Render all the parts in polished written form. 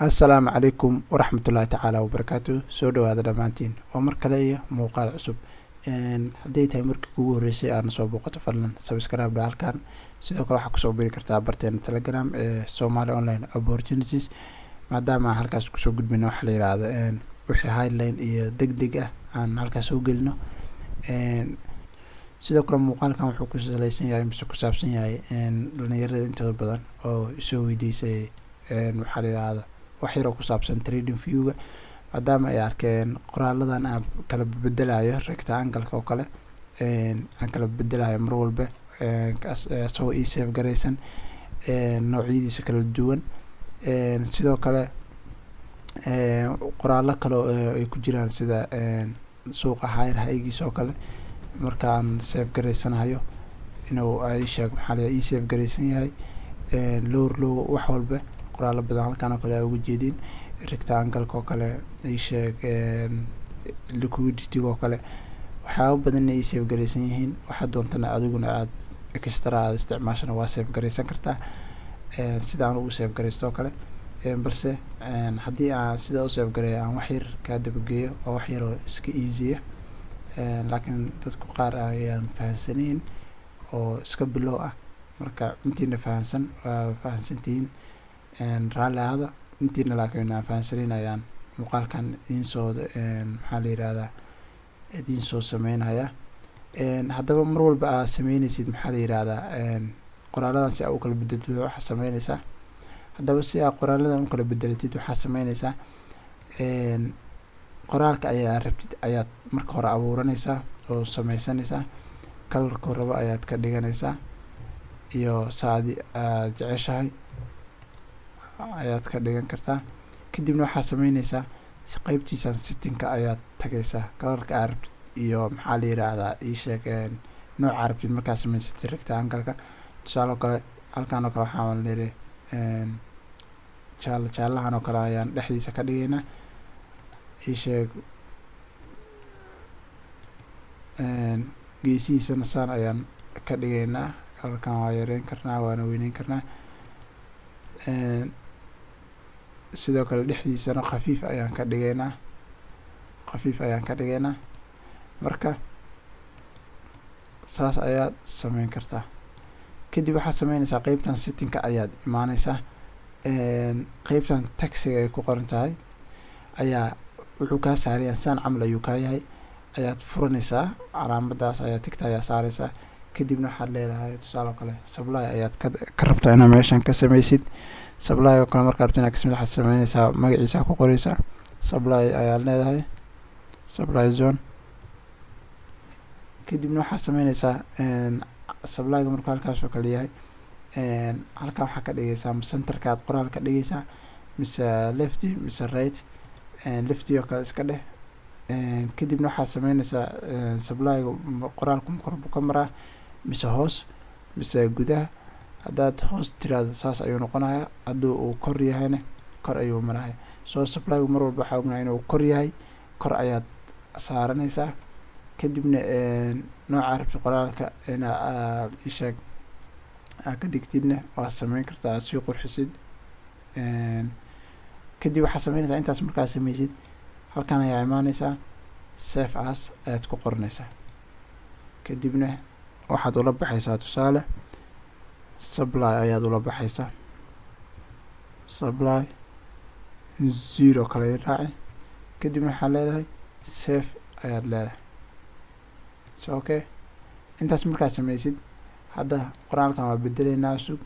السلام عليكم ورحمة الله تعالى وبركاته. سو dhawaada dhamaantiin waa mar kale iyo muuqaal cusub. haddii tahay markii kugu horeysay aan soo booqato fadlan subscribe halkan. sidoo kale waxaa kusoo biri kartaa barteena Telegram ee Somali Online Opportunities maadaama halkaas kusoo gudbino waxa la yiraahdo wixii highline iyo degdeg ah aan halkaas soo gelino. sidoo kale muuqaalkan wuxuu ku saleysan yahay mise ku saabsan yahay dhalinyarada inta badan oo soo weydiisay waxa la yiraahdo wax yar oo ku saabsan trading view-ga maadaama ay arkeen qoraaladan aan kala bedelayo rectangle-ka oo kale aan kala bedelayo mar walba soo save gareysan noocyadiisa kala duwan. sidoo kale qoraalo kale ay ku jiraan sida suuqa haygiisa oo kale markaan save gareysanayo inuu ay sheeg maxaa la save gareysan yahay low wax walba qoraalo badan halkaan oo kale ay ugu jeedin rectangle-ka oo kale ay sheeg liquidity oo kale waxyaabo badan ay save gareysan yihiin. waxa doontana adiguna aad extra isticmaashana waa save gareysan kartaa sidaan ugu save gareysto oo kale. balse haddii aan sida u save gareeyo aan wax yar ka dabageeyo oo wax yar oo iska easy ah laakiin dadku qaar ayaan fahansaneyn oo iska bilow ah. marka intiina fahansantihiin raalli ahada intiina laakiin aan fahansaneyn ayaan muuqaalkan idiin soo maxaa la yiraahdaa idiin soo sameynaya. haddaba mar walba aad sameynaysid maxaa la yiraahdaa qoraaladan si aad u kala bedeltid waxaa sameynaysaa. haddaba si aad qoraaladan u kala bedelatid waxaa sameynaysaa qoraalka ayaa rabtid ayaad marka hore abuuranaysaa oo sameysanaysaa kalarka rabo ayaad ka dhiganaysaa iyo saadi aad jeceshahay ayaad ka dhigan kartaa. kadibna waxaa sameynaysaa qaybtiisa setting-ka ayaad tagaysaa kalarka aad rabtid iyo maxaa la yiraahdaa ii sheeg nooca aad rabtid markaa sameysatid rectangle-ka. tusaale kale halkaan oo kale waxaan leeyahay jaalahan oo kale ayaan dhexdiisa ka dhigaynaa ii sheeg geesihiisana saan ayaan ka dhigaynaa. halkaan waa yareyn karnaa waana weyneyn karnaa. sidoo kale dhexdiisana khafiif ayaan ka dhigaynaa marka saas ayaad sameyn kartaa. kadib waxaad sameynaysaa qaybtan setting-ka ayaad imaanaysaa qaybtan taxiga ay ku qoran tahay ayaa wuxuu kaa saarayaa saan camal ayuu kaa yahay ayaad furanaysaa calaamadaas ayaa tigta ayaa saaraysaa. kadibna waxaad leedahay tusaale kale supply ayaad ka rabtaa inaad meeshan ka sameysid. supply oo kale markaad rabto inaad ka sameysid waxaad sameynaysaa magaciisa ku qoraysaa supply ayaad leedahay supply zone. kadibna waxaad sameynaysaa supply-ga markuu halkaas oo kale yahay halkaan waxaa ka dhigaysaa centerka aad qoraal ka dhigaysaa mise lefty mise right. lefty oo kale iska dheh. kadibna waxaad sameynaysaa supply-ga qoraalku korbu ka maraa mise hoos mise gudaha. haddaad hoos tiraahdo saas ayuu noqonayaa hadduu uu kor yahayna kor ayuu maraya. soo supply-gu mar walba waxaa ognahay inuu kor yahay kor ayaad saaranaysaa. kadibna nooca rabti qoraalka inaad isheeg aad ka dhigtidna waad sameyn kartaa aad sii qurxisid. kadib waxaad sameynaysaa intaas markaad sameysid halkaan ayaa imaanaysaa save as ayaad ku qoranaysaa. kadibna waxaad ula baxaysaa tusaale supply ayaad ula baxaysaa supply 0 kale raaci. kadibna waxaad leedahay save ayaad leedahay. okay intaas markaad sameysid hadda qoraalkan waa bedeleynaa sug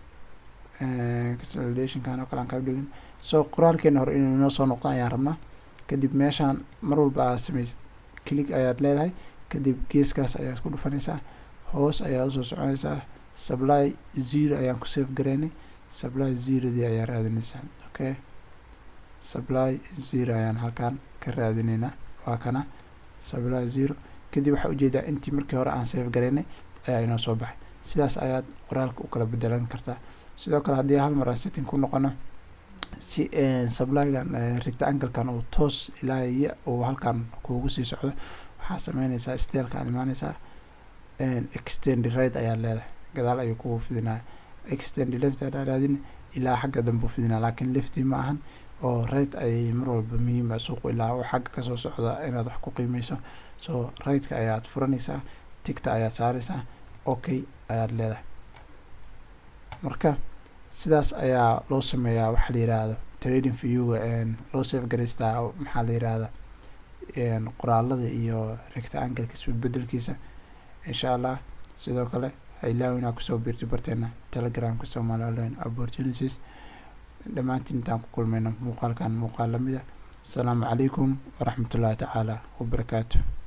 consolidation-kan oo kale aan ka dhigin soo qoraalkeena hore inuu inoo soo noqdo ayaan rabnaa. kadib meeshaan mar walba aad sameysid click ayaad leedahay. kadib geeskaas ayaad ku dhufanaysaa hoos ayaad usoo soconaysaa supply 0 ayaan ku save gareynay supply 0-dii ayaa raadinaysaa. okay supply 0 ayaan halkaan ka raadinaynaa waa kana supply 0. kadib waxaa ujeedaa intii markii hore aan save gareynay ayaa inoo soo baxay. sidaas ayaad qoraalka u kala bedelan kartaa. sidoo kale haddii hal mar aan setting ku noqono si supply-gan rectangle-kan uu toos ilaa uu halkaan kuugu sii socdo waxaad sameynaysaa style-kaan imaanaysaa extend right ayaa leedahay gadaal ayuu kugu fidinaya. extend left ayaa raadin ilaa xagga dambe u fidinaa laakiin lefty ma ahan oo rate ayay mar walba muhiim ah suuqu ilaa oo xagga kasoo socda inaad wax ku qiimeyso. So rate-ka ayaad furanaysaa, tigta ayaad saaraysaa, okay ayaad leedahay. marka sidaas ayaa loo sameeyaa waxa la yiraahdo trading view-ga loo save gareystaa maxaa la yiraahdaa qoraalada iyo rectangle-ka isbeddelkiisa. insha Allah sidoo kale ha ilaawina kusoo biirto barteena Telegram-ka Somali Online Opportunities. dhammaantiin intaan ku kulmayno muuqaalkan muuqaal lamid ah. Asalaamu calaykum waraxmatullaahi tacaala wabarakaatuh.